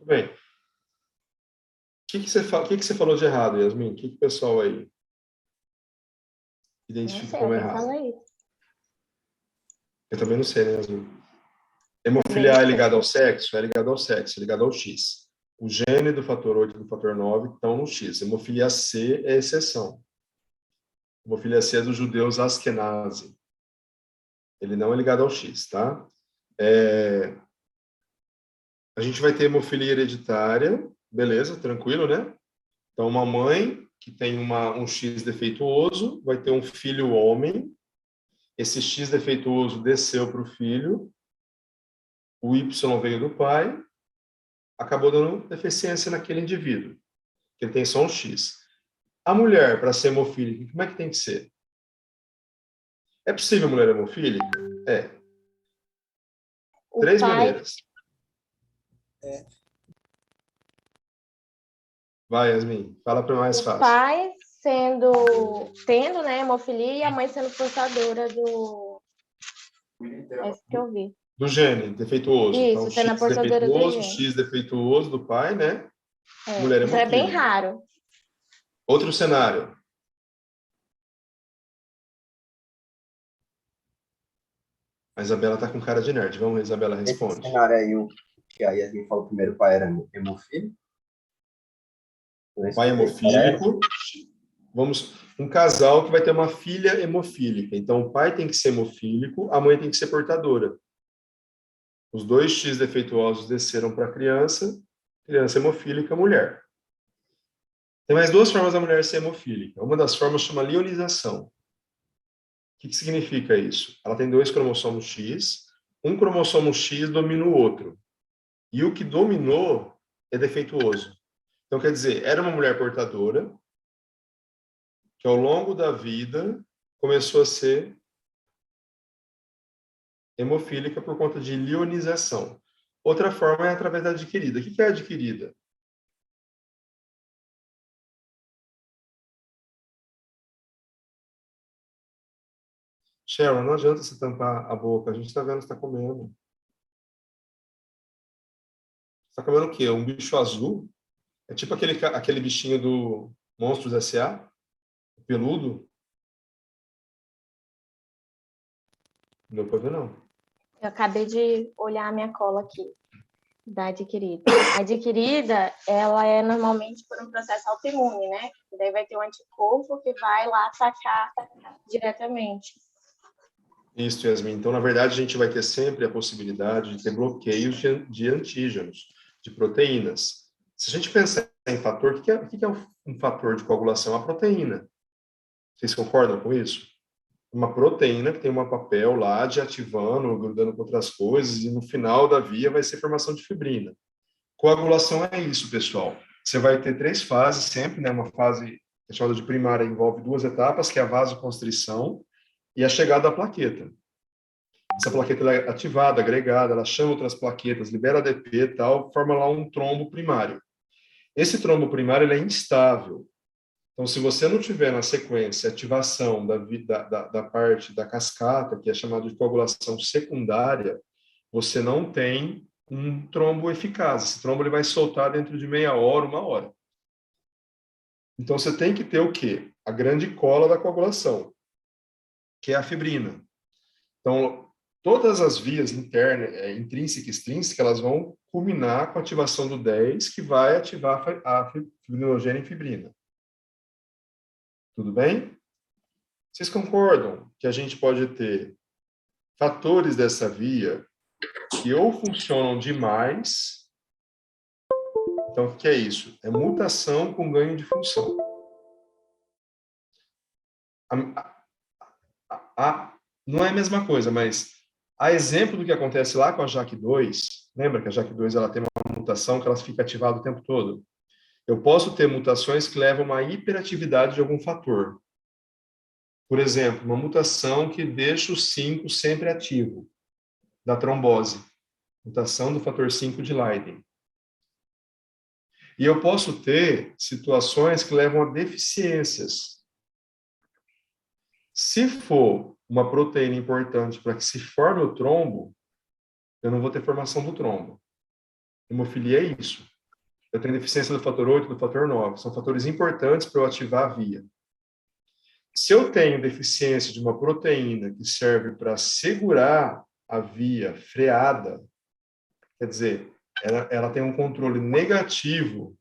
Muito bem. O que que você falou de errado, Yasmin? O que que o pessoal aí Não identifica sei, como alguém errado? fala isso. Eu também não sei, né, Yasmin? Também Hemofilia não é sei. ligada ao sexo? É ligada ao sexo, é ligada ao X. O gene do fator 8 e do fator 9 estão no X. Hemofilia C é exceção. Hemofilia C é dos judeus Askenazi. Ele não é ligado ao X, tá? A gente vai ter hemofilia hereditária, beleza, tranquilo, né? Então, uma mãe que tem um X defeituoso vai ter um filho homem. Esse X defeituoso desceu para o filho, o Y veio do pai, acabou dando deficiência naquele indivíduo, que ele tem só um X. A mulher, para ser hemofílica, como é que tem que ser? É possível mulher hemofílica? É. O Três pai, maneiras. Vai, Yasmin, fala para mais o fácil. pai tendo, né, hemofilia e a mãe sendo portadora do... É isso que eu vi. Do gene defeituoso. Então, Isso, sendo a X portadora do defeituoso, gene. X defeituoso do pai, né? É, Mulher então é bem hemofílica. raro. Outro cenário. A Isabela tá com cara de nerd. Vamos, Isabela, Esse responde. cenário aí, que a Yasmin falou primeiro, o pai era hemofílico. O pai hemofílico. Vamos, um casal que vai ter uma filha hemofílica. Então, o pai tem que ser hemofílico, a mãe tem que ser portadora. Os dois X defeituosos desceram para a criança hemofílica, mulher. Tem mais duas formas da mulher ser hemofílica. Uma das formas chama lionização. O que significa isso? Ela tem dois cromossomos X, um cromossomo X domina o outro. E o que dominou é defeituoso. Então, quer dizer, era uma mulher portadora que, ao longo da vida, começou a ser hemofílica por conta de lionização. Outra forma é através da adquirida. O que é adquirida? Sharon, não adianta você tampar a boca. A gente está vendo que você está comendo. Você está comendo o quê? Um bicho azul? É tipo aquele bichinho do Monstros S.A., peludo? Não pode ver, não. Eu acabei de olhar a minha cola aqui, da adquirida. A adquirida, ela é normalmente por um processo autoimune, né? E daí vai ter um anticorpo que vai lá atacar diretamente. Isso, Yasmin. Então, na verdade, a gente vai ter sempre a possibilidade de ter bloqueios de antígenos, de proteínas. Se a gente pensar em fator, o que é um fator de coagulação? A proteína. Vocês concordam com isso? Uma proteína que tem um papel lá de ativando, grudando com outras coisas, e no final da via vai ser formação de fibrina. Coagulação é isso, pessoal. Você vai ter três fases sempre, né? Uma fase chamada de primária, envolve duas etapas, que é a vasoconstrição e a chegada da plaqueta. Essa plaqueta é ativada, agregada, ela chama outras plaquetas, libera ADP e tal, forma lá um trombo primário. Esse trombo primário ele é instável. Então, se você não tiver na sequência ativação da parte da cascata, que é chamada de coagulação secundária, você não tem um trombo eficaz. Esse trombo ele vai soltar dentro de meia hora, uma hora. Então, você tem que ter o quê? A grande cola da coagulação, que é a fibrina. Então, todas as vias internas, intrínseca e extrínseca, elas vão culminar com a ativação do 10, que vai ativar a fibrinogênio e fibrina. Tudo bem? Vocês concordam que a gente pode ter fatores dessa via que ou funcionam demais. Então, o que é isso? É mutação com ganho de função. Não é a mesma coisa, mas a exemplo do que acontece lá com a JAK2, lembra que a JAK2 ela tem uma mutação que ela fica ativada o tempo todo? Eu posso ter mutações que levam a uma hiperatividade de algum fator. Por exemplo, uma mutação que deixa o 5 sempre ativo, da trombose. Mutação do fator 5 de Leiden. E eu posso ter situações que levam a deficiências. Se for uma proteína importante para que se forme o trombo, eu não vou ter formação do trombo. Hemofilia é isso. Eu tenho deficiência do fator 8, do fator 9. São fatores importantes para eu ativar a via. Se eu tenho deficiência de uma proteína que serve para segurar a via freada, quer dizer, ela tem um controle negativo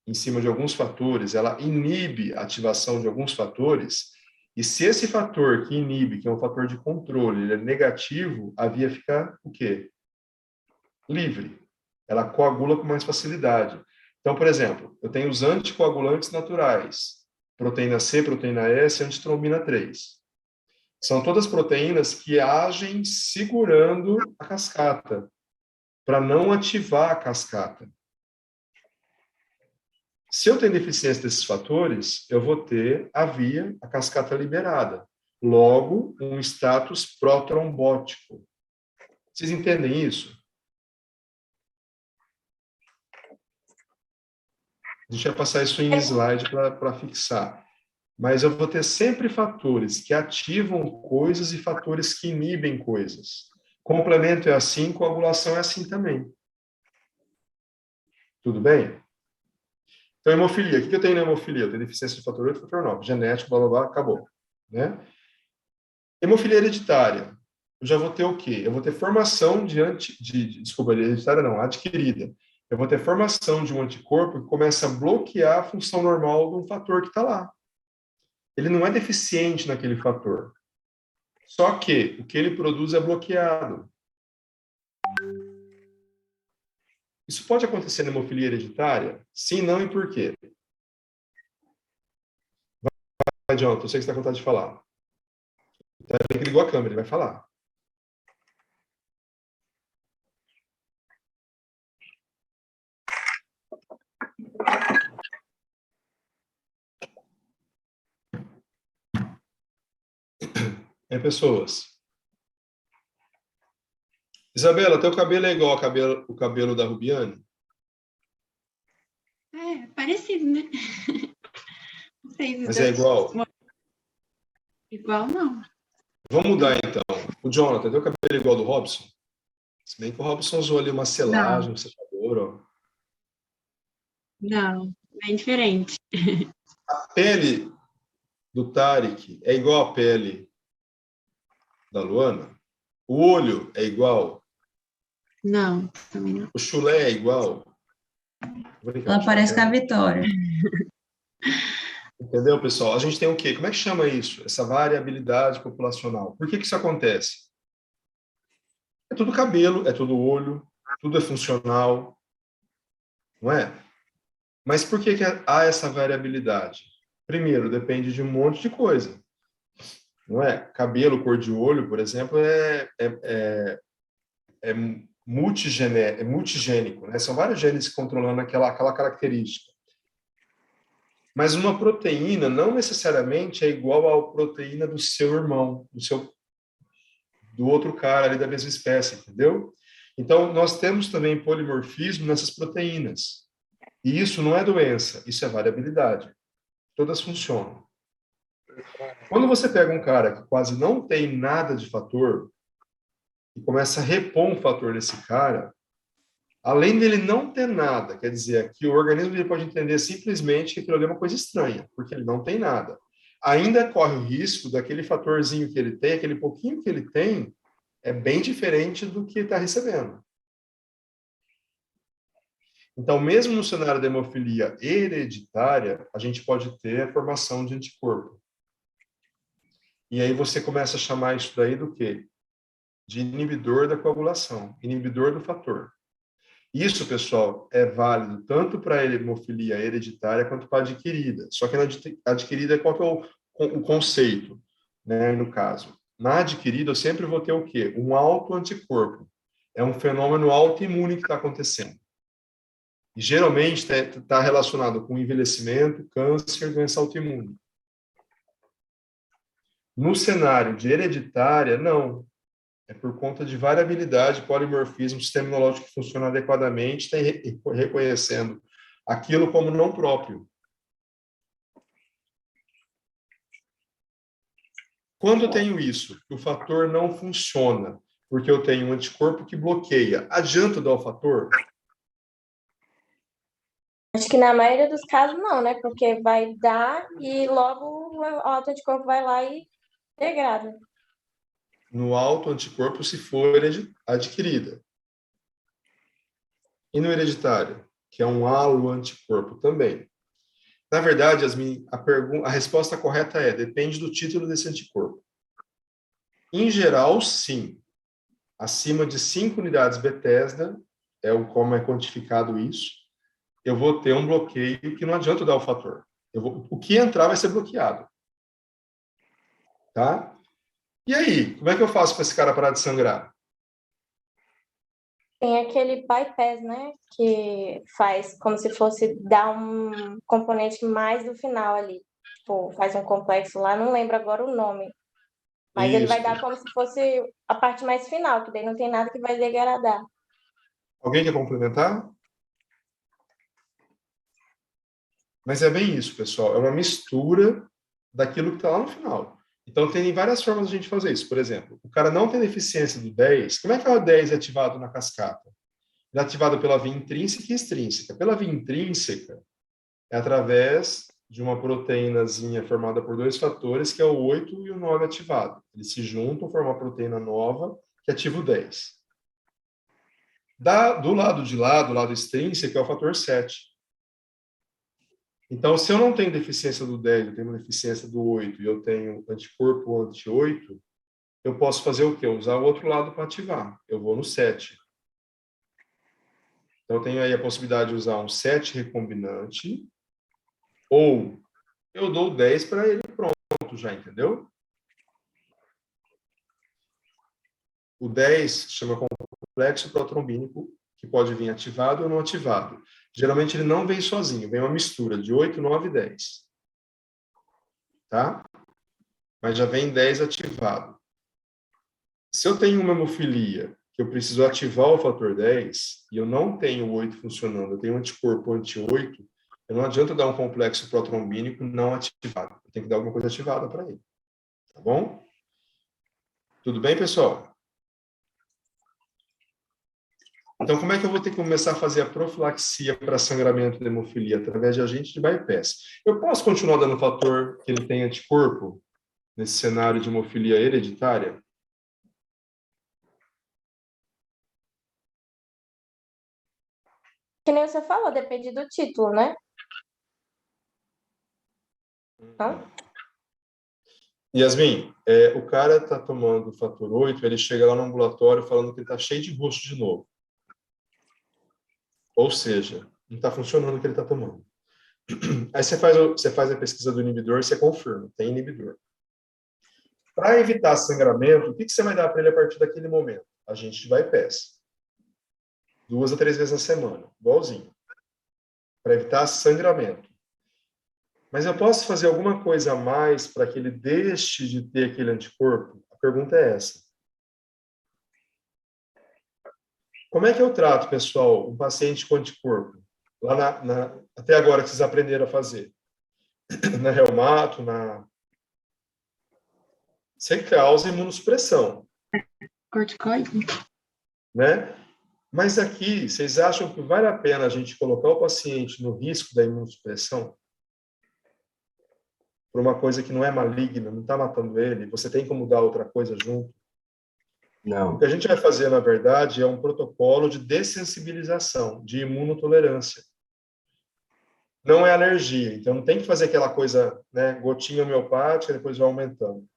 em cima de alguns fatores, ela inibe a ativação de alguns fatores, e se esse fator que inibe, que é um fator de controle, ele é negativo, a via fica o quê? Livre. Ela coagula com mais facilidade. Então, por exemplo, eu tenho os anticoagulantes naturais, proteína C, proteína S, antitrombina 3. São todas proteínas que agem segurando a cascata, para não ativar a cascata. Se eu tenho deficiência desses fatores, eu vou ter a via, a cascata liberada. Logo, um status protrombótico. Vocês entendem isso? Deixa eu passar isso em slide para fixar. Mas eu vou ter sempre fatores que ativam coisas e fatores que inibem coisas. Complemento é assim, coagulação é assim também. Tudo bem? Então, hemofilia. O que eu tenho na hemofilia? Eu tenho deficiência de fator 8 e fator 9. Genético, blá, blá, blá, acabou. Né? Hemofilia hereditária. Eu já vou ter o quê? Eu vou ter formação desculpa, hereditária não, adquirida. Eu vou ter formação de um anticorpo que começa a bloquear a função normal de um fator que está lá. Ele não é deficiente naquele fator. Só que o que ele produz é bloqueado. Isso pode acontecer na hemofilia hereditária? Sim, não e por quê? Vai, Jonathan, eu sei que você está com vontade de falar. Ele ligou a câmera, ele vai falar. Pessoas. Isabela, teu cabelo é igual o cabelo da Rubiane? É, parecido, né? Não sei se Mas é igual? Igual, não. Vamos mudar, então. O Jonathan, teu cabelo é igual ao do Robson? Se bem que o Robson usou ali uma selagem, um secador, ó. Não, bem diferente. A pele do Tarek é igual à pele da Luana? O olho é igual? Não, também não. O chulé é igual? Ela parece com a Vitória. Entendeu, pessoal? A gente tem o quê? Como é que chama isso? Essa variabilidade populacional. Por que isso acontece? É tudo cabelo, é tudo olho, tudo é funcional, não é? Mas por que há essa variabilidade? Primeiro, depende de um monte de coisa, não é? Cabelo, cor de olho, por exemplo, é multigênico, né? São vários genes controlando aquela característica. Mas uma proteína não necessariamente é igual à proteína do seu irmão, do outro cara ali da mesma espécie, entendeu? Então, nós temos também polimorfismo nessas proteínas. E isso não é doença, isso é variabilidade. Todas funcionam. Quando você pega um cara que quase não tem nada de fator e começa a repor um fator nesse cara, além dele não ter nada, quer dizer, que o organismo dele pode entender simplesmente que aquilo ali é uma coisa estranha, porque ele não tem nada. Ainda corre o risco daquele fatorzinho que ele tem, aquele pouquinho que ele tem, é bem diferente do que está recebendo. Então, mesmo no cenário da hemofilia hereditária, a gente pode ter a formação de anticorpo. E aí você começa a chamar isso daí do quê? De inibidor da coagulação, inibidor do fator. Isso, pessoal, é válido tanto para a hemofilia hereditária quanto para a adquirida. Só que na adquirida, qual que é o conceito, né, no caso? Na adquirida, eu sempre vou ter o quê? Um autoanticorpo. É um fenômeno autoimune que está acontecendo. E, geralmente, está relacionado com envelhecimento, câncer, doença autoimune. No cenário de hereditária, não. É por conta de variabilidade, polimorfismo, sistema imunológico que funciona adequadamente, está reconhecendo aquilo como não próprio. Quando eu tenho isso, o fator não funciona, porque eu tenho um anticorpo que bloqueia. Adianta dar o fator? Acho que na maioria dos casos não, né? Porque vai dar e logo o autoanticorpo vai lá e degrada. No autoanticorpo, se for adquirida. E no hereditário, que é um haloanticorpo também. Na verdade, Yasmin, a resposta correta é: depende do título desse anticorpo. Em geral, sim. Acima de 5 unidades Bethesda, como é quantificado isso, eu vou ter um bloqueio que não adianta eu dar o fator. O que entrar vai ser bloqueado. Tá? E aí, como é que eu faço para esse cara parar de sangrar? Tem aquele bypass, né? Que faz como se fosse dar um componente mais do final ali. Tipo, faz um complexo lá, não lembro agora o nome. Mas ele vai Isso. dar como se fosse a parte mais final, que daí não tem nada que vai degradar. Alguém quer complementar? Mas é bem isso, pessoal. É uma mistura daquilo que está lá no final. Então, tem várias formas de a gente fazer isso. Por exemplo, o cara não tem deficiência do 10. Como é que o 10 é ativado na cascata? Ele é ativado pela via intrínseca e extrínseca. Pela via intrínseca, é através de uma proteínazinha formada por dois fatores, que é o 8 e o 9 ativado. Eles se juntam, formam uma proteína nova, que ativa o 10. Do lado de lá, do lado extrínseco, é o fator 7. Então, se eu não tenho deficiência do 10, eu tenho uma deficiência do 8 e eu tenho anticorpo anti-8, eu posso fazer o quê? Usar o outro lado para ativar. Eu vou no 7. Então, eu tenho aí a possibilidade de usar um 7 recombinante, ou eu dou 10 para ele pronto já, entendeu? O 10 chama complexo protrombínico, que pode vir ativado ou não ativado. Geralmente ele não vem sozinho, vem uma mistura de 8, 9 e 10. Tá? Mas já vem 10 ativado. Se eu tenho uma hemofilia que eu preciso ativar o fator 10 e eu não tenho o 8 funcionando, eu tenho um anticorpo anti-8, não adianta dar um complexo protrombínico não ativado. Eu tenho que dar alguma coisa ativada para ele. Tá bom? Tudo bem, pessoal? Então, como é que eu vou ter que começar a fazer a profilaxia para sangramento de hemofilia? Através de agente de bypass. Eu posso continuar dando fator que ele tem anticorpo nesse cenário de hemofilia hereditária? Que nem você falou, depende do título, né? Então, Yasmin, o cara está tomando o fator 8, ele chega lá no ambulatório falando que ele está cheio de rosto de novo. Ou seja, não está funcionando o que ele está tomando. Aí você faz a pesquisa do inibidor e você confirma, tem inibidor. Para evitar sangramento, o que você vai dar para ele a partir daquele momento? Agente de bypass. 2 a 3 vezes na semana, igualzinho. Para evitar sangramento. Mas eu posso fazer alguma coisa a mais para que ele deixe de ter aquele anticorpo? A pergunta é essa. Como é que eu trato, pessoal, um paciente com anticorpo? Lá até agora que vocês aprenderam a fazer. Na reumato, Você causa imunossupressão. Corticoide? Né? Mas aqui, vocês acham que vale a pena a gente colocar o paciente no risco da imunossupressão? Por uma coisa que não é maligna, não está matando ele, você tem como dar outra coisa junto? Não. O que a gente vai fazer, na verdade, é um protocolo de dessensibilização, de imunotolerância. Não é alergia, então não tem que fazer aquela coisa, né, gotinha homeopática, depois vai aumentando.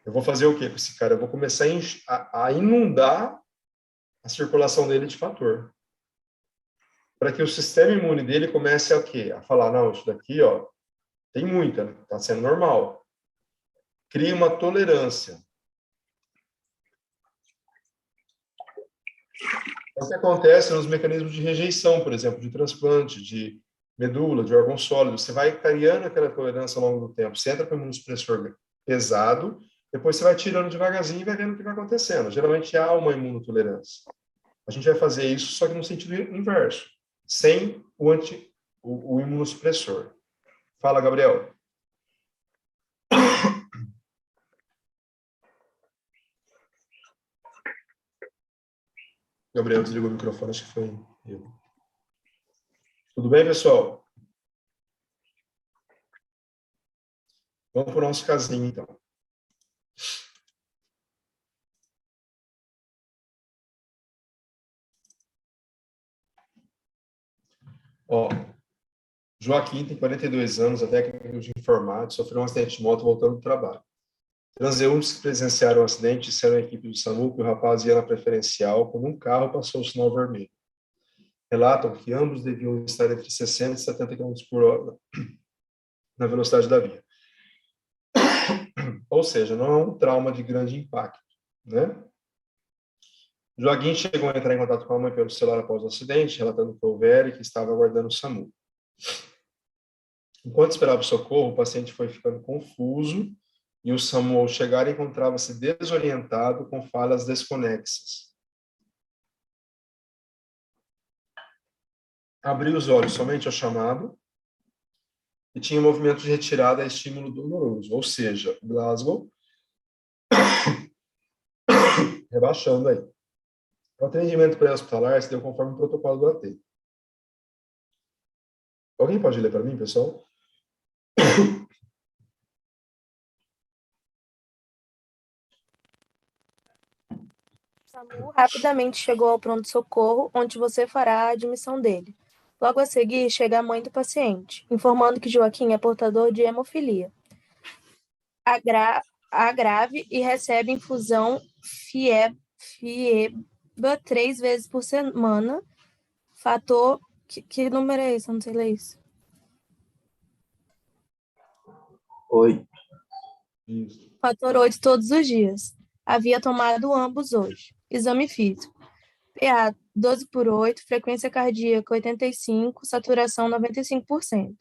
Eu vou fazer o quê com esse cara? Eu vou começar a inundar a circulação dele de fator. Para que o sistema imune dele comece a quê? A falar, não, isso daqui, ó, tem muita, né? Tá sendo normal. Cria uma tolerância. É o que acontece nos mecanismos de rejeição, por exemplo, de transplante, de medula, de órgão sólido. Você vai criando aquela tolerância ao longo do tempo. Você entra com um imunossupressor pesado, depois você vai tirando devagarzinho e vai vendo o que vai acontecendo. Geralmente há uma imunotolerância. A gente vai fazer isso, só que no sentido inverso, sem o imunossupressor. Fala, Gabriel. Gabriel desligou o microfone, acho que foi eu. Tudo bem, pessoal? Vamos para o nosso casinho, então. Ó, Joaquim tem 42 anos, é técnico de informática, sofreu um acidente de moto voltando do trabalho. Transeuntes que presenciaram o acidente disseram à equipe do SAMU que o rapaz ia na preferencial quando um carro passou o sinal vermelho. Relatam que ambos deviam estar entre 60 e 70 km por hora na velocidade da via. Ou seja, não é um trauma de grande impacto, né? Joaquim chegou a entrar em contato com a mãe pelo celular após o acidente, relatando que houve e que estava aguardando o SAMU. Enquanto esperava o socorro, o paciente foi ficando confuso e o SAMU, ao chegar, encontrava-se desorientado com falas desconexas. Abriu os olhos somente ao chamado e tinha um movimento de retirada a estímulo doloroso, ou seja, Glasgow rebaixando aí. O atendimento pré-hospitalar se deu conforme o protocolo do AT. Alguém pode ler para mim, pessoal? O SAMU rapidamente chegou ao pronto-socorro, onde você fará a admissão dele. Logo a seguir, chega a mãe do paciente, informando que Joaquim é portador de hemofilia grave e recebe infusão FIEBA 3 vezes por semana. Fator... Que número é esse? Eu não sei ler isso. 8. Isso. Fator 8 todos os dias. Havia tomado ambos hoje. Exame físico. PA 12/8, frequência cardíaca 85, saturação 95%.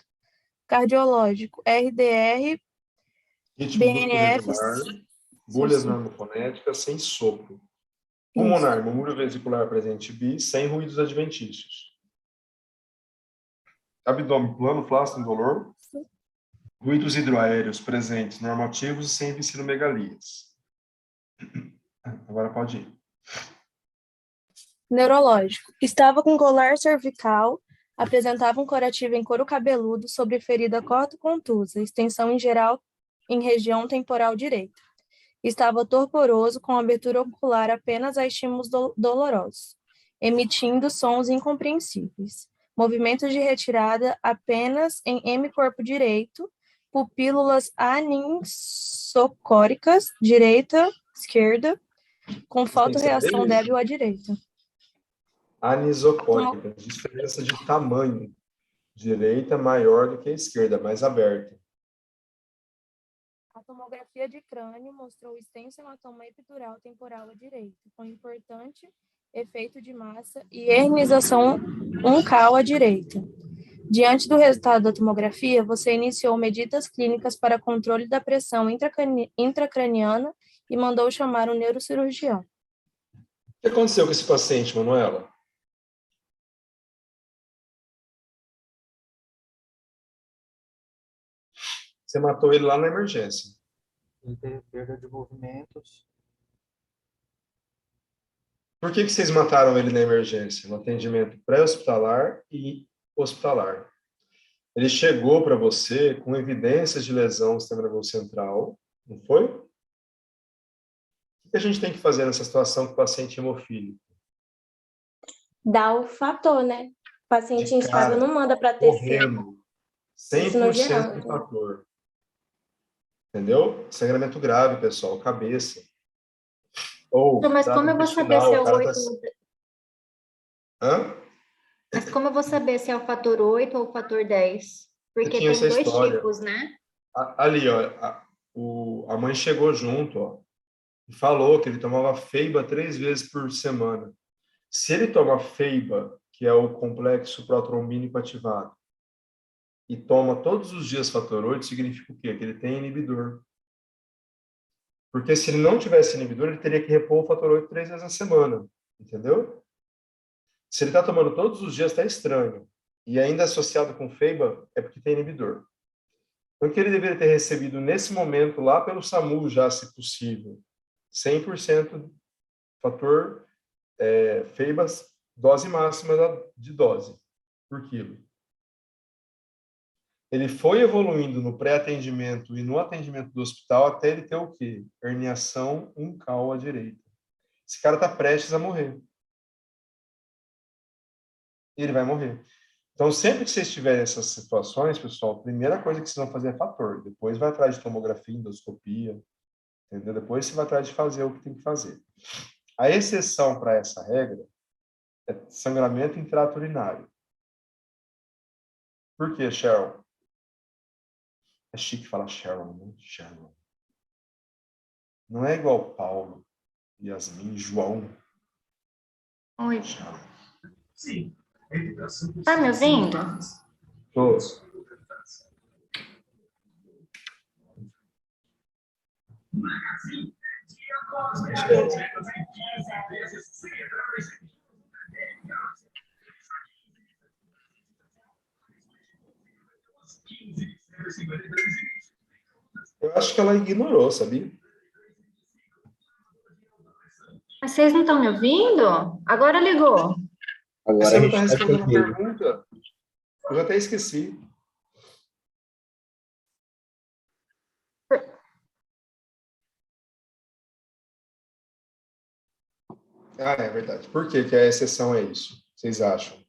Cardiológico, RDR, Ritmo brusco BNF, irregular, bolhas normofonéticas sem sopro. Pulmonar, murmúrio vesicular presente bis, sem ruídos adventícios. Abdômen plano, flácido, indolor. Ruídos hidroaéreos presentes, normativos e sem viscinomegalias. Agora pode ir. Neurológico. Estava com colar cervical, apresentava um corativo em couro cabeludo sobre ferida corto-contusa, extensão em geral em região temporal direita. Estava torporoso, com abertura ocular apenas a estímulos dolorosos, emitindo sons incompreensíveis. Movimentos de retirada apenas em hemicorpo direito, pupílulas aninsocóricas, direita, esquerda, com fotorreação débil à direita. Anisocórica, diferença de tamanho. Direita maior do que a esquerda, mais aberta. A tomografia de crânio mostrou extenso hematoma epidural temporal à direita, com importante efeito de massa e hernização uncal à direita. Diante do resultado da tomografia, você iniciou medidas clínicas para controle da pressão intracraniana e mandou chamar um neurocirurgião. O que aconteceu com esse paciente, Manuela? Você matou ele lá na emergência. Ele teve perda de movimentos. Por que vocês mataram ele na emergência? No atendimento pré-hospitalar e hospitalar. Ele chegou para você com evidências de lesão no sistema nervoso central, não foi? O que a gente tem que fazer nessa situação com o paciente hemofílico? Dá o fator, né? O paciente instável não manda para TC. Correndo. 100% do fator. Entendeu? Sangramento grave, pessoal, cabeça. Ou, mas como eu vou saber se é o 8? Hã? Mas como eu vou saber se é o fator 8 ou o fator 10? Porque tem dois tipos, né? Ali, ó, a mãe chegou junto, ó, e falou que ele tomava Feiba 3 vezes por semana. Se ele toma Feiba, que é o complexo protrombínico ativado, e toma todos os dias fator 8, significa o quê? Que ele tem inibidor. Porque se ele não tivesse inibidor, ele teria que repor o fator 8 3 vezes na semana. Entendeu? Se ele está tomando todos os dias, está estranho. E ainda associado com Feiba, é porque tem inibidor. Então, o que ele deveria ter recebido nesse momento, lá pelo SAMU, já, se possível, 100% fator Feiba, dose máxima de dose por quilo. Ele foi evoluindo no pré-atendimento e no atendimento do hospital até ele ter o quê? Herniação umbilical à direita. Esse cara está prestes a morrer. Ele vai morrer. Então, sempre que vocês tiverem essas situações, pessoal, a primeira coisa que vocês vão fazer é fator. Depois vai atrás de tomografia, endoscopia, entendeu? Depois você vai atrás de fazer o que tem que fazer. A exceção para essa regra é sangramento em trato urinário. Por quê, Cheryl? É chique falar Cheryl, né? Cheryl. Não é igual Paulo, Yasmin, João. Oi. Cheryl. Sim. Tá me ouvindo? Tô. Eu acho que ela ignorou, sabia? Mas vocês não estão me ouvindo? Agora ligou. Agora Você a não gente está está respondendo a tranquilo. pergunta? Eu já até esqueci. Ah, é verdade. Por que que a exceção é isso? Vocês acham?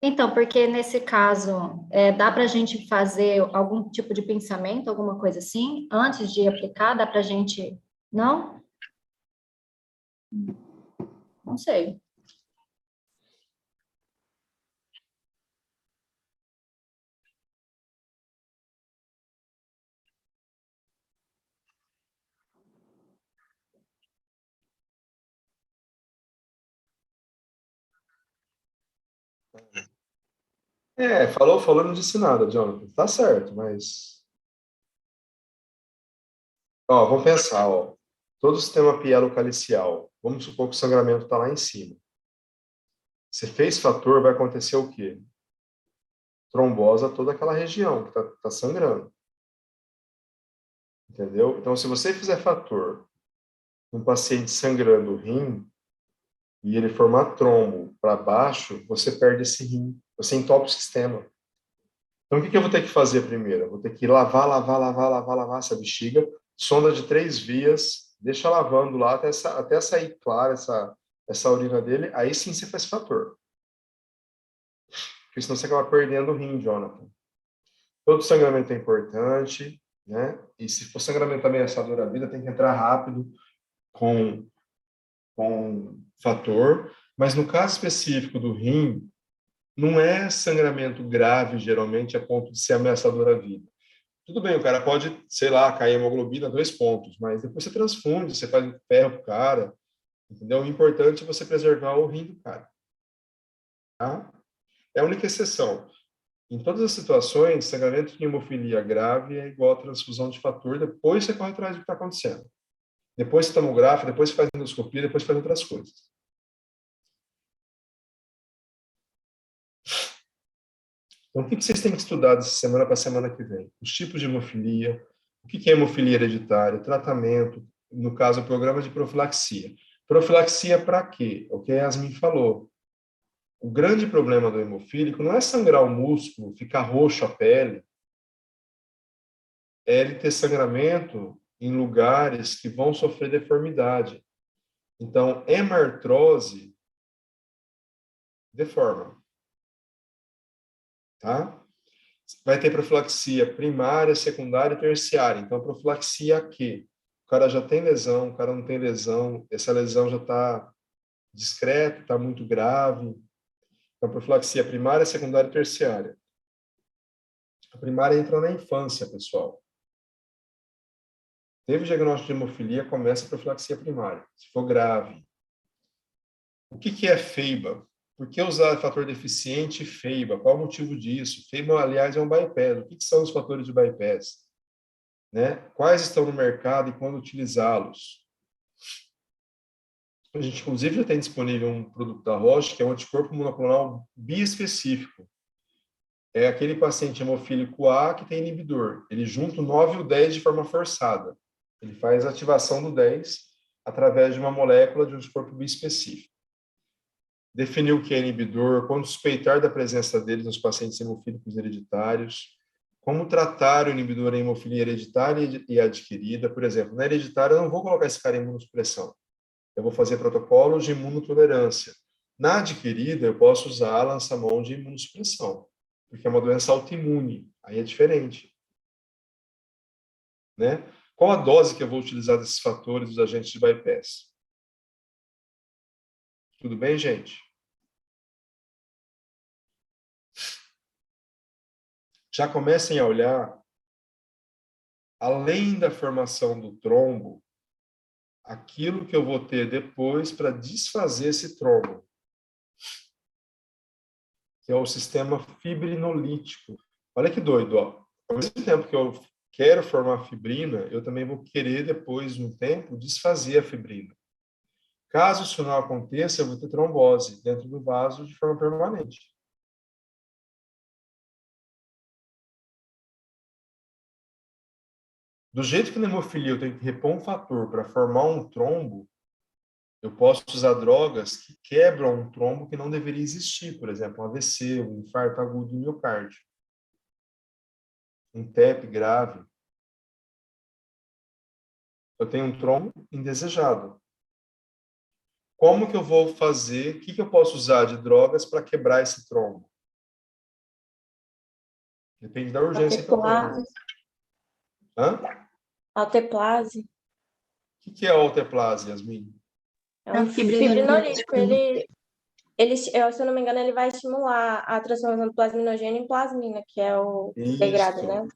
Então, porque nesse caso, dá para a gente fazer algum tipo de pensamento, alguma coisa assim, antes de aplicar? Dá para a gente. Não? Não sei. Falou, não disse nada, Jonathan. Tá certo, mas... Ó, vamos pensar, ó. Todo o sistema pielo-calicial. Vamos supor que o sangramento está lá em cima. Você fez fator, vai acontecer o quê? Trombosa toda aquela região que tá sangrando. Entendeu? Então, se você fizer fator um paciente sangrando o rim e ele formar trombo para baixo, você perde esse rim. Você entope o sistema. Então, o que eu vou ter que fazer primeiro? Eu vou ter que lavar essa bexiga, sonda de 3 vias, deixa lavando lá até sair clara essa urina dele, aí sim você faz fator. Porque senão você acaba perdendo o rim, Jonathan. Todo sangramento é importante, né? E se for sangramento ameaçador à vida, tem que entrar rápido com fator. Mas no caso específico do rim, não é sangramento grave, geralmente, a ponto de ser ameaçador à vida. Tudo bem, o cara pode, sei lá, cair a hemoglobina 2 pontos, mas depois você transfunde, você faz ferro pro cara, entendeu? O importante é você preservar o rim do cara. Tá? É a única exceção. Em todas as situações, sangramento de hemofilia grave é igual a transfusão de fator, depois você corre atrás do que está acontecendo. Depois você tomografa, depois você faz endoscopia, depois faz outras coisas. Então, o que vocês têm que estudar dessa semana para a semana que vem? Os tipos de hemofilia, o que é hemofilia hereditária, tratamento, no caso, o programa de profilaxia. Profilaxia para quê? O que a Yasmin falou. O grande problema do hemofílico não é sangrar o músculo, ficar roxo a pele, é ele ter sangramento em lugares que vão sofrer deformidade. Então, hemartrose deforma. Tá? Vai ter profilaxia primária, secundária e terciária. Então, profilaxia a quê? O cara já tem lesão, o cara não tem lesão, essa lesão já está discreta, está muito grave. Então, profilaxia primária, secundária e terciária. A primária entra na infância, pessoal. Teve diagnóstico de hemofilia, começa a profilaxia primária, se for grave. O que é FEIBA? Por que usar fator deficiente e FEIBA? Qual o motivo disso? FEIBA, aliás, é um bypass. O que são os fatores de bypass? Né? Quais estão no mercado e quando utilizá-los? A gente, inclusive, já tem disponível um produto da Roche, que é um anticorpo monoclonal biespecífico. É aquele paciente hemofílico A que tem inibidor. Ele junta o 9 e o 10 de forma forçada. Ele faz a ativação do 10 através de uma molécula de anticorpo biespecífico. Definir o que é inibidor, quando suspeitar da presença deles nos pacientes hemofílicos hereditários, Como tratar o inibidor em hemofilia hereditária e adquirida? Por exemplo, na hereditária eu não vou colocar esse cara em imunossupressão. Eu vou fazer protocolos de imunotolerância. Na adquirida, eu posso usar a lançamão de imunossupressão, porque é uma doença autoimune. Aí é diferente. Né? Qual a dose que eu vou utilizar desses fatores dos agentes de bypass? Tudo bem, gente? Já comecem a olhar, além da formação do trombo, aquilo que eu vou ter depois para desfazer esse trombo, que é o sistema fibrinolítico. Olha que doido, ó. Ao mesmo tempo que eu quero formar fibrina, eu também vou querer, depois de um tempo, desfazer a fibrina. Caso isso não aconteça, eu vou ter trombose dentro do vaso de forma permanente. Do jeito que na hemofilia eu tenho que repor um fator para formar um trombo, eu posso usar drogas que quebram um trombo que não deveria existir, por exemplo, um AVC, um infarto agudo do miocárdio, um TEP grave. Eu tenho um trombo indesejado. Como que eu vou fazer? O que eu posso usar de drogas para quebrar esse trombo? Depende da urgência que eu tenho. Hã? Alteplase. O que é a alteplase, Yasmin? É um fibrinolítico. Se eu não me engano, ele vai estimular a transformação do plasminogênio em plasmina, que é o degrade, né?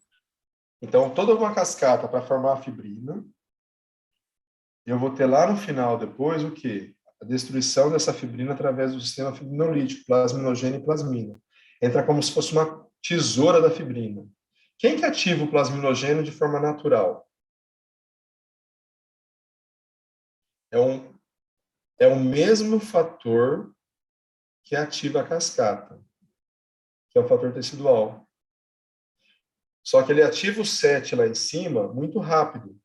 Então, toda uma cascata para formar a fibrina. Eu vou ter lá no final, depois, o quê? A destruição dessa fibrina através do sistema fibrinolítico, plasminogênio e plasmina. Entra como se fosse uma tesoura da fibrina. Quem que ativa o plasminogênio de forma natural? É o mesmo fator que ativa a cascata, que é o fator tecidual. Só que ele ativa o 7 lá em cima muito rápido.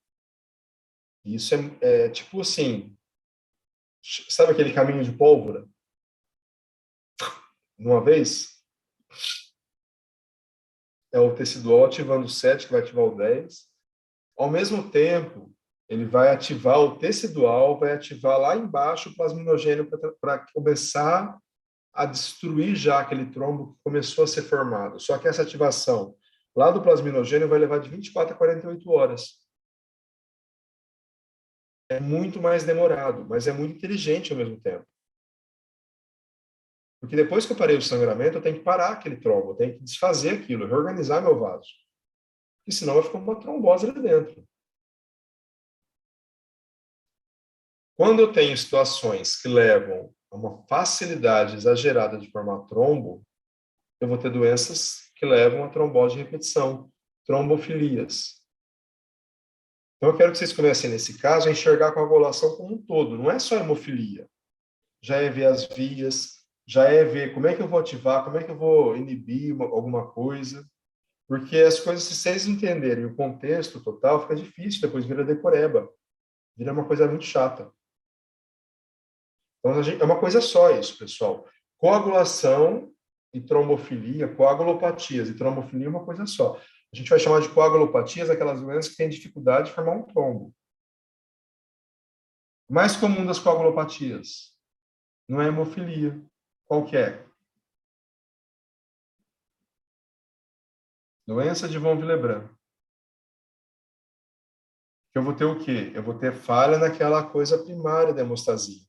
E isso é tipo assim, sabe aquele caminho de pólvora? De uma vez, é o tecidual ativando o 7, que vai ativar o 10. Ao mesmo tempo, ele vai ativar o tecidual, vai ativar lá embaixo o plasminogênio para começar a destruir já aquele trombo que começou a ser formado. Só que essa ativação lá do plasminogênio vai levar de 24 a 48 horas. É muito mais demorado, mas é muito inteligente ao mesmo tempo. Porque depois que eu parei o sangramento, eu tenho que parar aquele trombo, eu tenho que desfazer aquilo, reorganizar meu vaso. Porque senão vai ficar uma trombose ali dentro. Quando eu tenho situações que levam a uma facilidade exagerada de formar trombo, eu vou ter doenças que levam a trombose de repetição, trombofilias. Então, eu quero que vocês comecem, nesse caso, a enxergar a coagulação como um todo. Não é só hemofilia. Já é ver as vias, já é ver como é que eu vou ativar, como é que eu vou inibir alguma coisa. Porque as coisas, se vocês entenderem o contexto total, fica difícil, depois vira decoreba. Vira uma coisa muito chata. Então, é uma coisa só isso, pessoal. Coagulação e trombofilia, coagulopatias e trombofilia é uma coisa só. A gente vai chamar de coagulopatias aquelas doenças que têm dificuldade de formar um trombo. O mais comum das coagulopatias não é hemofilia. Qual que é? Doença de von Willebrand. Eu vou ter o quê? Eu vou ter falha naquela coisa primária da hemostasia.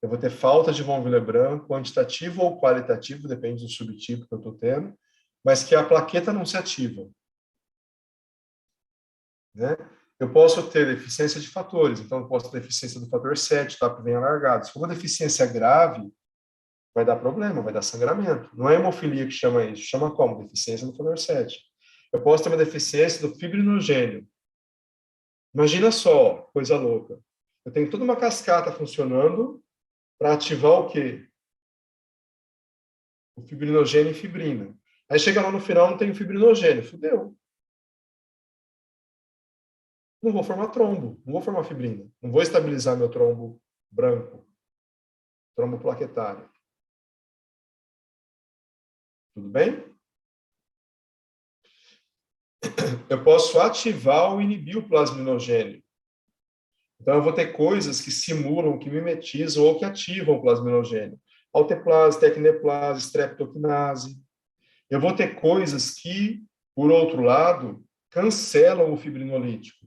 Eu vou ter falta de von Willebrand, quantitativo ou qualitativo, depende do subtipo que eu estou tendo, mas que a plaqueta não se ativa. Né? Eu posso ter deficiência de fatores, então eu posso ter deficiência do fator 7, tá? Que vem alargado. Se for uma deficiência grave, vai dar problema, vai dar sangramento. Não é hemofilia que chama isso, chama como? Deficiência do fator 7. Eu posso ter uma deficiência do fibrinogênio. Imagina só, coisa louca. Eu tenho toda uma cascata funcionando para ativar o quê? O fibrinogênio e fibrina. Aí chega lá no final, não tem fibrinogênio. Fudeu. Não vou formar trombo, não vou formar fibrina. Não vou estabilizar meu trombo branco, trombo plaquetário. Tudo bem? eu posso ativar ou inibir o plasminogênio. Então, eu vou ter coisas que simulam, que mimetizam ou que ativam o plasminogênio. Alteplase, tecneplase, streptokinase. Eu vou ter coisas que, por outro lado, cancelam o fibrinolítico.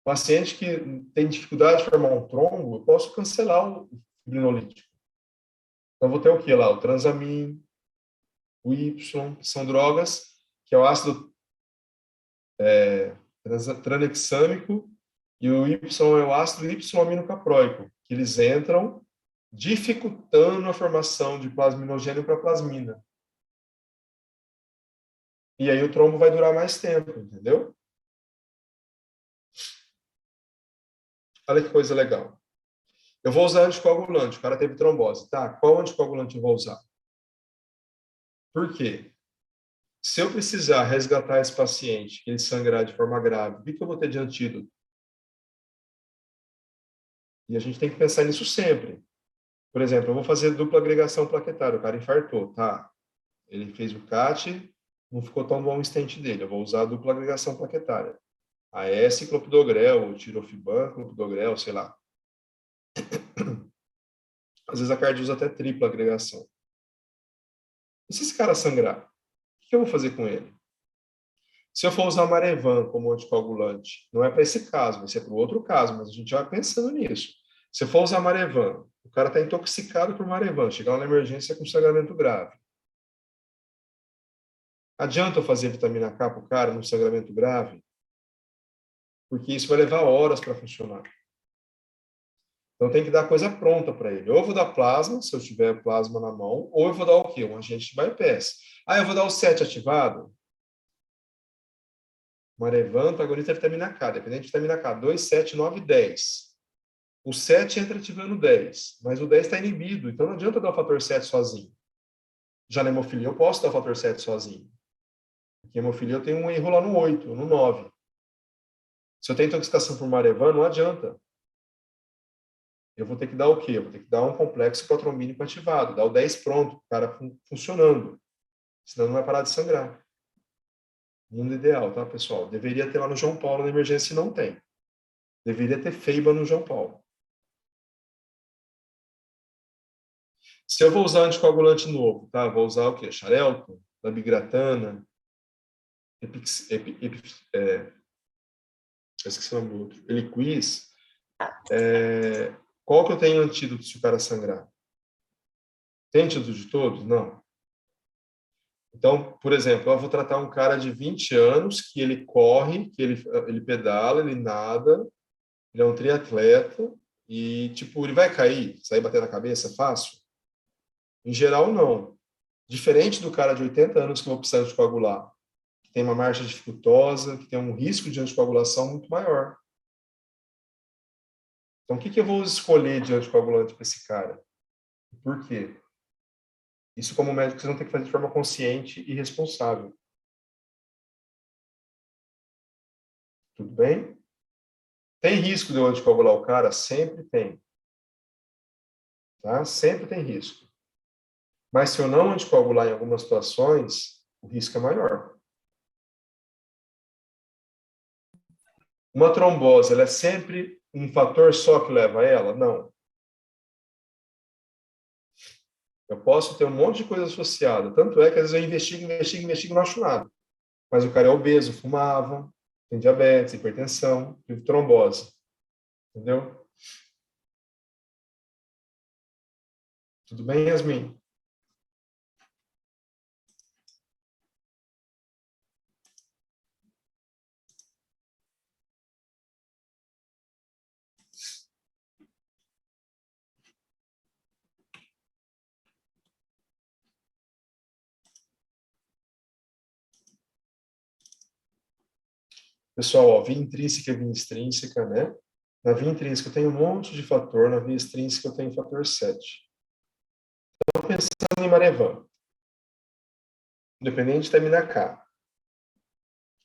Paciente que tem dificuldade de formar um trombo, eu posso cancelar o fibrinolítico. Então, eu vou ter o que lá? O transamin, o Y, que são drogas, que é o ácido tranexâmico, e o Y é o ácido Y-aminocapróico, que eles entram dificultando a formação de plasminogênio para plasmina. E aí o trombo vai durar mais tempo, entendeu? Olha que coisa legal. Eu vou usar anticoagulante, o cara teve trombose, tá? Qual anticoagulante eu vou usar? Por quê? Se eu precisar resgatar esse paciente, que ele sangrar de forma grave, o que eu vou ter de antídoto? E a gente tem que pensar nisso sempre. Por exemplo, eu vou fazer dupla agregação plaquetária, o cara infartou, tá? Ele fez o CAT, não ficou tão bom o stent dele, eu vou usar a dupla agregação plaquetária. AS, clopidogrel, tirofiban, clopidogrel, sei lá. Às vezes a cardio usa até tripla agregação. E se esse cara sangrar? O que eu vou fazer com ele? Se eu for usar Marevan como anticoagulante, não é para esse caso, vai ser para o outro caso, mas a gente vai pensando nisso. Se eu for usar Marevan, o cara está intoxicado por Marevan, chegar lá na emergência com sangramento grave. Adianta eu fazer vitamina K para o cara num sangramento grave? Porque isso vai levar horas para funcionar. Então tem que dar coisa pronta para ele. Ou eu vou dar plasma, se eu tiver plasma na mão, ou eu vou dar o quê? Um agente de bypass. Ah, eu vou dar o 7 ativado? Marevan, antagonista da vitamina K, dependente de vitamina K, 2, 7, 9, 10. O 7 entra ativando o 10, mas o 10 está inibido, então não adianta dar o fator 7 sozinho. Já na hemofilia eu posso dar o fator 7 sozinho. Porque a hemofilia eu tenho um erro lá no 8, no 9. Se eu tenho intoxicação por Marevan, não adianta. Eu vou ter que dar o quê? Eu vou ter que dar um complexo protrombínico ativado, dar o 10 pronto, o cara funcionando. Senão não vai parar de sangrar. Mundo ideal, tá, pessoal? Deveria ter lá no João Paulo na emergência e não tem. Deveria ter FEIBA no João Paulo. Se eu vou usar anticoagulante novo, tá? Vou usar o quê? Xarelto, dabigatran, esqueci o nome do outro, Eliquis. Qual que eu tenho antídoto se o cara sangrar? Tem antídoto de todos? Não. Então, por exemplo, eu vou tratar um cara de 20 anos que ele corre, que ele pedala, ele nada, ele é um triatleta e, tipo, ele vai cair, sair bater na cabeça fácil? Em geral, não. Diferente do cara de 80 anos que eu vou precisar anticoagular, que tem uma marcha dificultosa, que tem um risco de anticoagulação muito maior. Então, o que eu vou escolher de anticoagulante para esse cara? Por quê? Isso, como médico, vocês vão ter que fazer de forma consciente e responsável. Tudo bem? Tem risco de eu anticoagular o cara? Sempre tem. Tá? Sempre tem risco. Mas se eu não anticoagular em algumas situações, o risco é maior. Uma trombose, ela é sempre um fator só que leva a ela? Não. Eu posso ter um monte de coisa associada. Tanto é que às vezes eu investigo, não acho nada. Mas o cara é obeso, fumava, tem diabetes, hipertensão, teve trombose. Entendeu? Tudo bem, Yasmin? Pessoal, ó, via intrínseca e via extrínseca, né? Na via intrínseca eu tenho um monte de fator, na via extrínseca eu tenho fator 7. Então, pensando em Marevan, independente de vitamina K,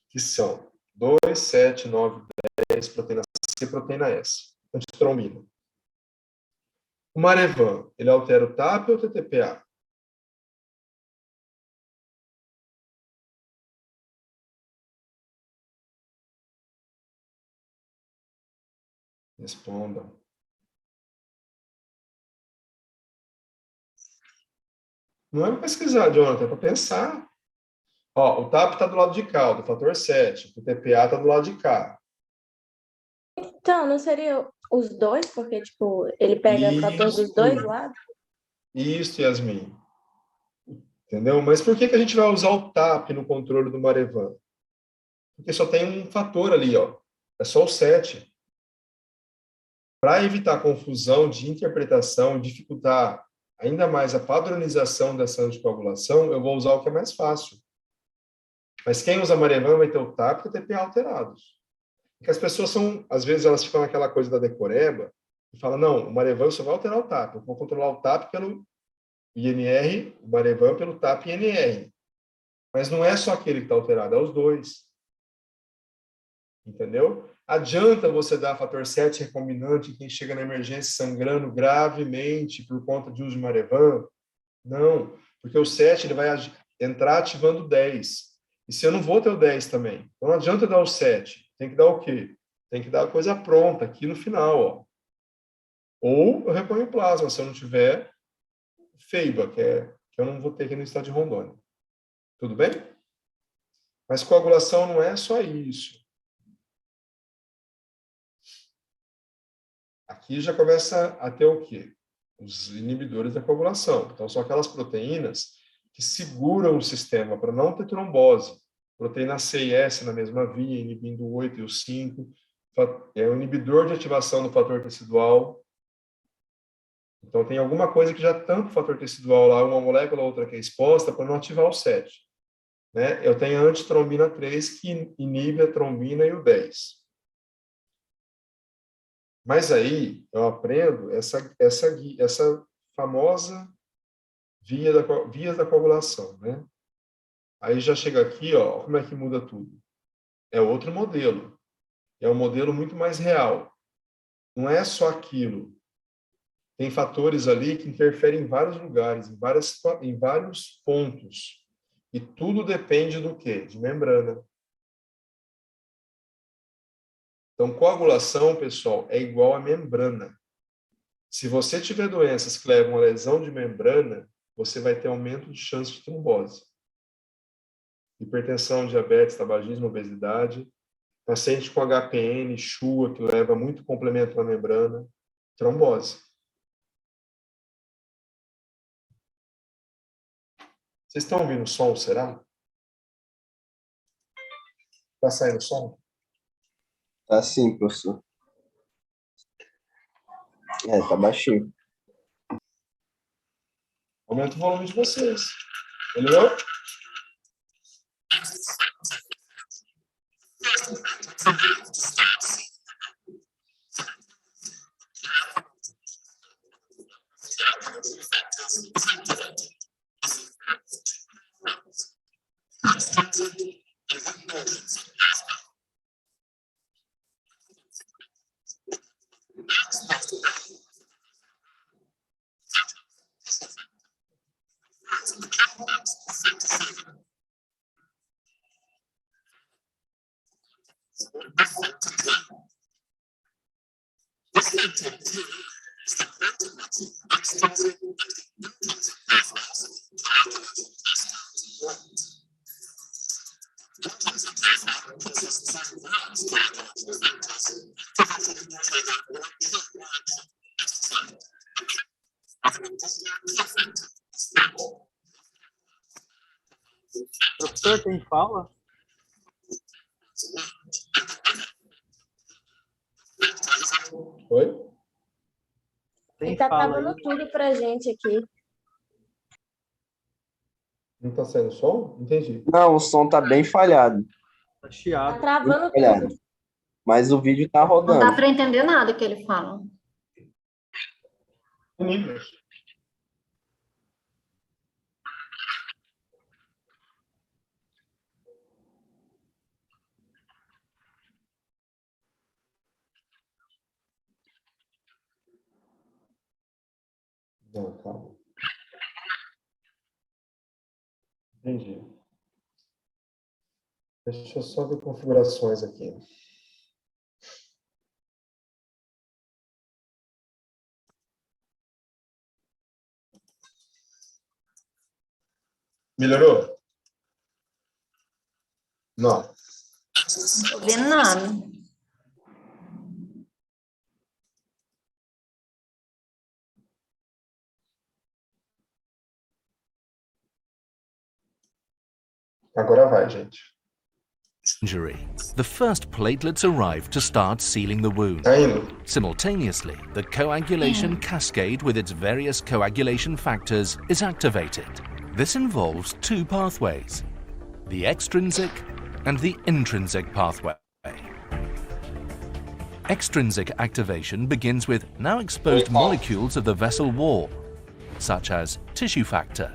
que são 2, 7, 9, 10, proteína C, proteína S, antitrombina. O Marevan, ele altera o TAP ou o TTPA? Respondam. Não é para pesquisar, Jonathan, é para pensar. Ó, o TAP está do lado de cá, do fator 7. O TPA está do lado de cá. Então, não seria os dois? Porque, tipo, ele pega o fator dos dois lados? Isso, Yasmin. Entendeu? Mas por que a gente vai usar o TAP no controle do Marevan? Porque só tem um fator ali, ó. É só o 7. Para evitar confusão de interpretação, dificultar ainda mais a padronização dessa anticoagulação, eu vou usar o que é mais fácil. Mas quem usa Marevan vai ter o TAP e o TPA alterados. Porque as pessoas são, às vezes, elas ficam naquela coisa da decoreba e falam, não, o Marevan só vai alterar o TAP. Eu vou controlar o TAP pelo INR, o Marevan pelo TAP e INR. Mas não é só aquele que está alterado, é os dois. Entendeu? Adianta você dar fator 7 recombinante em quem chega na emergência sangrando gravemente por conta de uso de Marevan? Não, porque o 7 ele vai entrar ativando o 10. E se eu não vou ter o 10 também? Então não adianta dar o 7. Tem que dar o quê? Tem que dar a coisa pronta aqui no final, ó. Ou eu reponho plasma, se eu não tiver FEIBA, que eu não vou ter aqui no estado de Rondônia. Tudo bem? Mas coagulação não é só isso. Aqui já começa a ter o quê? Os inibidores da coagulação. Então, são aquelas proteínas que seguram o sistema para não ter trombose. Proteína C e S na mesma via, inibindo o 8 e o 5. É o inibidor de ativação do fator tecidual. Então, tem alguma coisa que já tampa o fator tecidual lá, uma molécula ou outra que é exposta para não ativar o 7. Né? Eu tenho a antitrombina 3, que inibe a trombina e o 10. Mas aí eu aprendo essa famosa vias da coagulação, né? Aí já chega aqui, ó, como é que muda tudo? É outro modelo. É um modelo muito mais real. Não é só aquilo. Tem fatores ali que interferem em vários lugares, em vários pontos. E tudo depende do quê? De membrana. Então, coagulação, pessoal, é igual a membrana. Se você tiver doenças que levam a lesão de membrana, você vai ter aumento de chance de trombose. Hipertensão, diabetes, tabagismo, obesidade. Paciente com HPN, CHUA, que leva muito complemento na membrana, trombose. Vocês estão ouvindo o som, será? Está saindo o som? Tá sim, professor. Tá baixinho. Aumenta o volume de vocês. Entendeu? Professor, tem fala? Oi? Ele tá travando tudo pra gente aqui. Não está saindo som? Entendi. Não, o som tá bem falhado. Tá Tá chiado. travando Bem falhado. tudo. Mas o vídeo tá Não dá rodando. para entender nada que ele fala. Meninos. Não, calma. Entendi. Deixa eu só ver configurações aqui. Melhorou? Não. Não tô vendo nada. Agora vai, gente. Injury. The first platelets arrive to start sealing the wound. Tá indo. Simultaneously, the coagulation cascade with its various coagulation factors is activated. This involves two pathways, the extrinsic and the intrinsic pathway. Extrinsic activation begins with now exposed molecules of the vessel wall, such as tissue factor,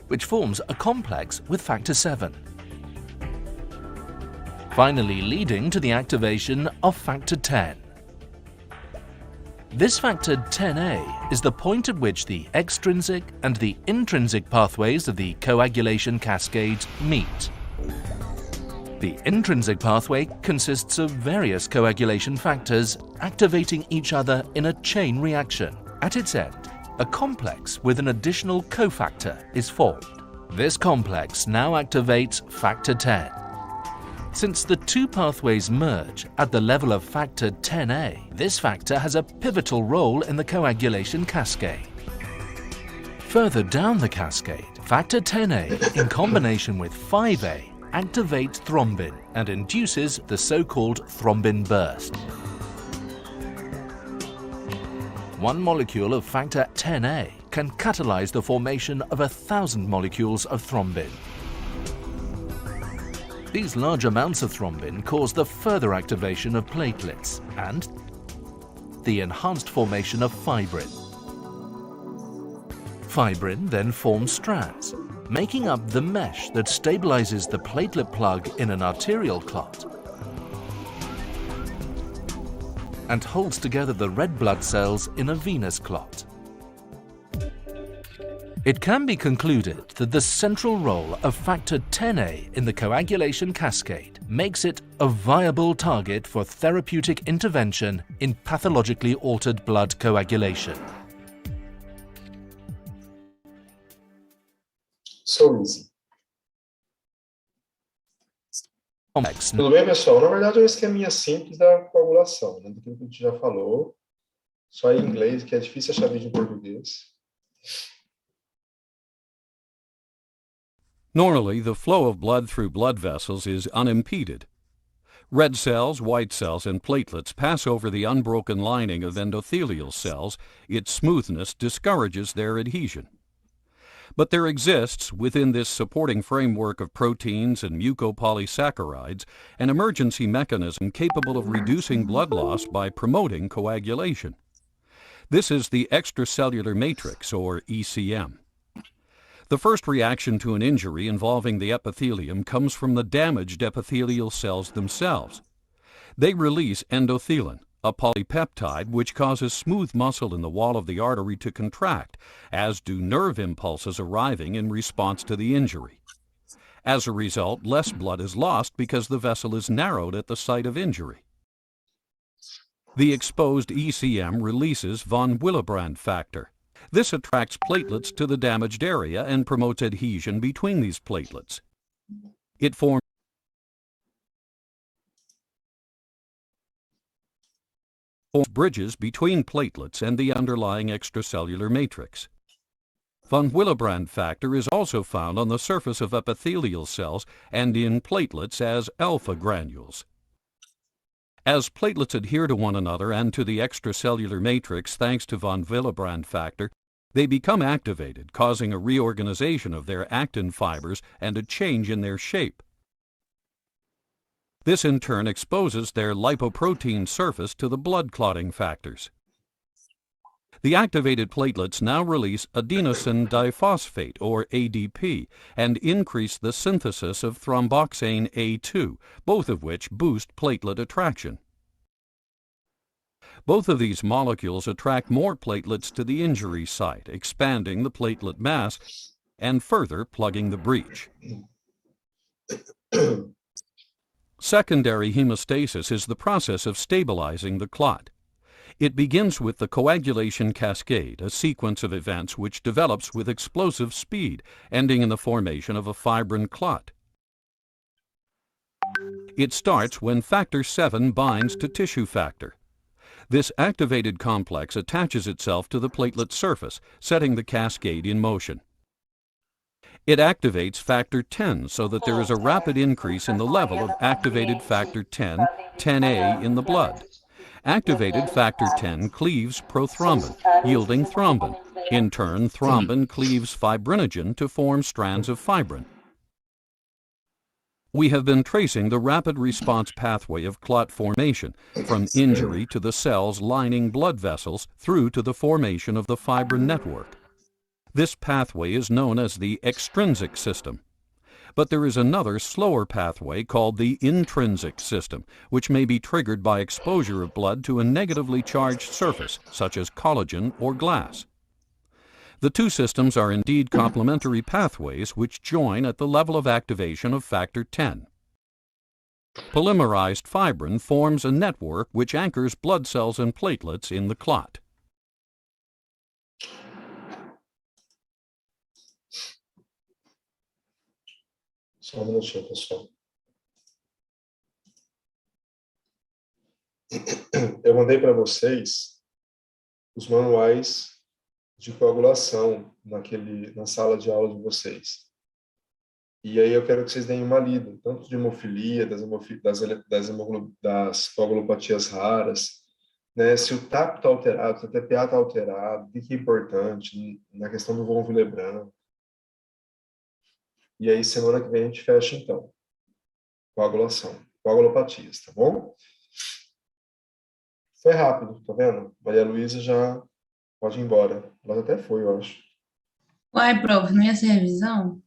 which forms a complex with factor 7. Finally leading to the activation of factor 10. This factor 10A is the point at which the extrinsic and the intrinsic pathways of the coagulation cascades meet. The intrinsic pathway consists of various coagulation factors activating each other in a chain reaction. At its end, a complex with an additional cofactor is formed. This complex now activates factor 10. Since the two pathways merge at the level of factor 10A, this factor has a pivotal role in the coagulation cascade. Further down the cascade, factor 10A in combination with 5A activates thrombin and induces the so-called thrombin burst. One molecule of factor 10A can catalyze the formation of 1,000 molecules of thrombin. These large amounts of thrombin cause the further activation of platelets and the enhanced formation of fibrin. Fibrin then forms strands, making up the mesh that stabilizes the platelet plug in an arterial clot and holds together the red blood cells in a venous clot. It can be concluded that the central role of factor 10A in the coagulation cascade makes it a viable target for therapeutic intervention in pathologically altered blood coagulation. So easy. Tudo bem, pessoal? Na verdade, é um esqueminha simples da coagulação, né? Daquilo que a gente já falou. Só em inglês, que é difícil achar vídeo em português. Normally, the flow of blood through blood vessels is unimpeded. Red cells, white cells, and platelets pass over the unbroken lining of endothelial cells. Its smoothness discourages their adhesion. But there exists, within this supporting framework of proteins and mucopolysaccharides, an emergency mechanism capable of reducing blood loss by promoting coagulation. This is the extracellular matrix, or ECM. The first reaction to an injury involving the epithelium comes from the damaged epithelial cells themselves. They release endothelin, a polypeptide which causes smooth muscle in the wall of the artery to contract, as do nerve impulses arriving in response to the injury. As a result, less blood is lost because the vessel is narrowed at the site of injury. The exposed ECM releases von Willebrand factor. This attracts platelets to the damaged area and promotes adhesion between these platelets. It forms bridges between platelets and the underlying extracellular matrix. Von Willebrand factor is also found on the surface of epithelial cells and in platelets as alpha granules. As platelets adhere to one another and to the extracellular matrix thanks to von Willebrand factor, they become activated, causing a reorganization of their actin fibers and a change in their shape. This in turn exposes their lipoprotein surface to the blood clotting factors. The activated platelets now release adenosine diphosphate, or ADP, and increase the synthesis of thromboxane A2, both of which boost platelet attraction. Both of these molecules attract more platelets to the injury site, expanding the platelet mass and further plugging the breach. Secondary hemostasis is the process of stabilizing the clot. It begins with the coagulation cascade, a sequence of events which develops with explosive speed, ending in the formation of a fibrin clot. It starts when factor VII binds to tissue factor. This activated complex attaches itself to the platelet surface, setting the cascade in motion. It activates factor X so that there is a rapid increase in the level of activated factor X, 10A, in the blood. Activated factor X cleaves prothrombin, yielding thrombin. In turn, thrombin cleaves fibrinogen to form strands of fibrin. We have been tracing the rapid response pathway of clot formation, from injury to the cells lining blood vessels through to the formation of the fibrin network. This pathway is known as the extrinsic system. But there is another, slower pathway called the intrinsic system, which may be triggered by exposure of blood to a negatively charged surface, such as collagen or glass. The two systems are indeed complementary pathways which join at the level of activation of factor X. Polymerized fibrin forms a network which anchors blood cells and platelets in the clot. Só um minutinho, pessoal. Eu mandei para vocês os manuais de coagulação na sala de aula de vocês. E aí eu quero que vocês deem uma lida, tanto de hemofilia, das coagulopatias raras, né? Se o TAP está alterado, se o TPA está alterado, o que é importante na questão do von Willebrand. E aí, semana que vem, a gente fecha, então. Coagulação. Coagulopatias, tá bom? Foi rápido, tá vendo? Maria Luísa já pode ir embora. Ela até foi, eu acho. Uai, prof, não ia ser revisão?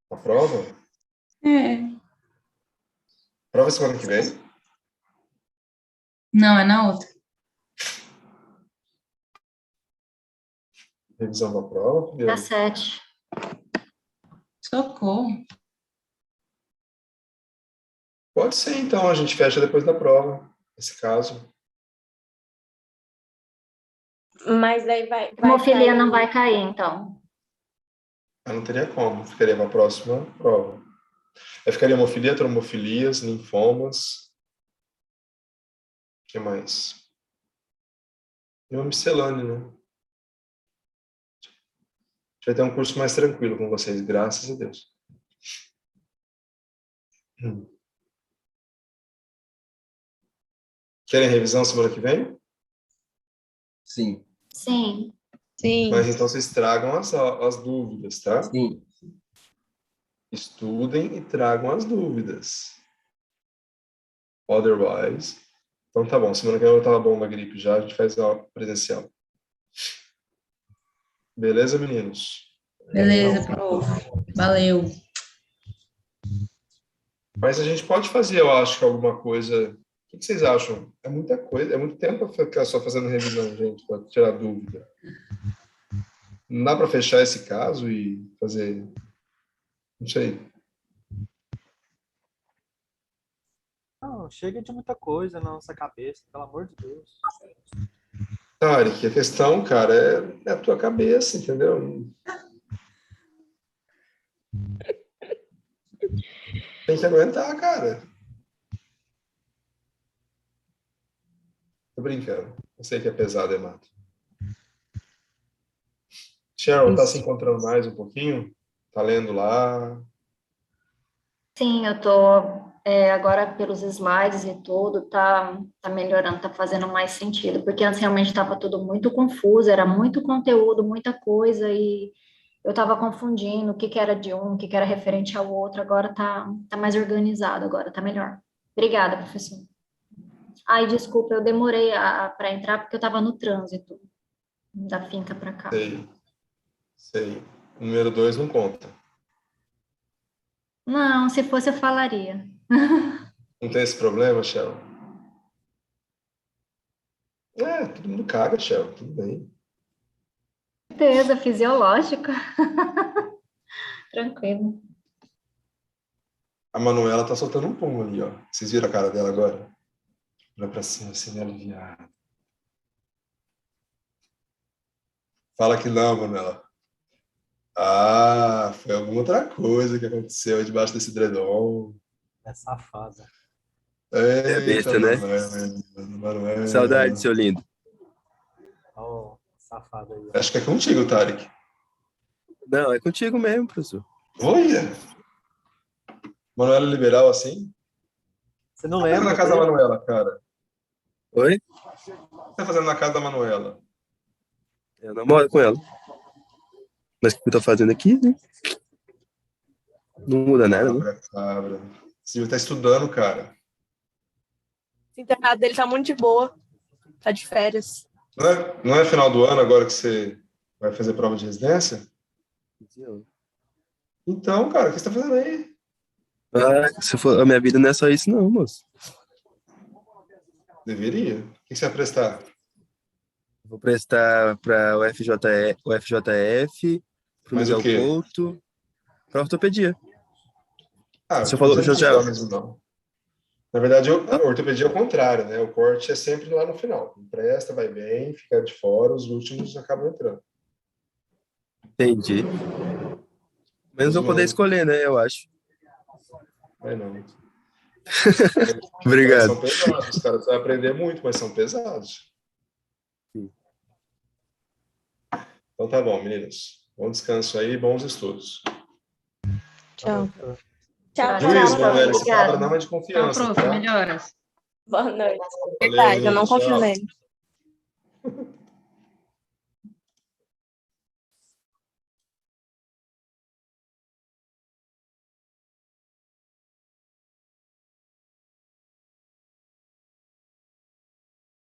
A prova? É. Prova semana que vem? Não, é na outra. Revisão da prova? Dia 7. Socorro. Pode ser, então. A gente fecha depois da prova, nesse caso. Mas aí vai Hemofilia cair. não vai cair, então. Ah, não teria como. Ficaria para a próxima prova. Aí ficaria hemofilia, trombofilias, linfomas. O que mais? E uma miscelânea, né? A gente vai ter um curso mais tranquilo com vocês, graças a Deus. Querem revisão semana que vem? Sim. Sim. Sim. Mas então vocês tragam as dúvidas, tá? Sim. Estudem e tragam as dúvidas. Otherwise... Então tá bom, semana que vem eu tava bom da gripe já, a gente faz a presencial. Beleza, meninos? Beleza, prof. Valeu. Mas a gente pode fazer, eu acho, que alguma coisa... O que vocês acham? É muita coisa, é muito tempo para ficar só fazendo revisão, gente, para tirar dúvida. Não dá para fechar esse caso e fazer... Não sei. Não, chega de muita coisa na nossa cabeça, pelo amor de Deus. Tarek, a questão, cara, é a tua cabeça, entendeu? Tem que aguentar, cara. Tô brincando. Eu sei que é pesado, é mato. Cheryl, tá se encontrando mais um pouquinho? Tá lendo lá? Sim, eu tô agora pelos slides e tudo, tá melhorando, tá fazendo mais sentido, porque antes realmente estava tudo muito confuso, era muito conteúdo, muita coisa, e eu estava confundindo o que era de um, o que era referente ao outro, agora tá mais organizado, agora tá melhor. Obrigada, professor. Ai, desculpa, eu demorei para entrar porque eu estava no trânsito da finca para cá. Sei. O número 2 não conta. Não, se fosse eu falaria. Não tem esse problema, Cheryl? Todo mundo caga, Cheryl, tudo bem. Certeza, fisiológica. Tranquilo. A Manuela tá soltando um pum ali, ó. Vocês viram a cara dela agora? Vai pra cima, assim, aliviado. Fala que não, Manuela. Ah, foi alguma outra coisa que aconteceu debaixo desse edredom. É safada. É Eita, besta, né? Manuela. Saudade, seu lindo. Ó, safada aí. Acho que é contigo, Tarek. Não, é contigo mesmo, professor. Olha! Manuela liberal assim? Você não O que tá fazendo lembra? na casa da Manuela, cara? Oi? O que você tá fazendo na casa da Manuela? Eu namoro com ela. Mas o que eu tô fazendo aqui, né? Não muda nada, né? Cabra. Você devia estar estudando, cara. O internado dele tá muito de boa. Tá de férias. Não é final do ano agora que você vai fazer prova de residência? Então, cara, o que você tá fazendo aí? Ah, se for, a minha vida não é só isso, não, moço. Deveria. O que você vai prestar? Vou prestar para o FJF, pro Mas o Miguel quê? Couto, para ortopedia. Ah, Você falou, não já, precisa mesmo, não. Na verdade, a ortopedia é o contrário, né? O corte é sempre lá no final. Presta, vai bem, fica de fora, os últimos acabam entrando. Entendi. Menos eu poder escolher, né? Eu acho. Vai não. Obrigado. São pesados, cara. Você vai aprender muito, mas são pesados. Então tá bom, meninos. Bom descanso aí, bons estudos. Tchau. Tchau, Juiz, tchau. Manuela, esse cabra não é de Tchau, confiança, prof. tá? Melhoras. Boa noite. Verdade, eu não tchau. confio nele.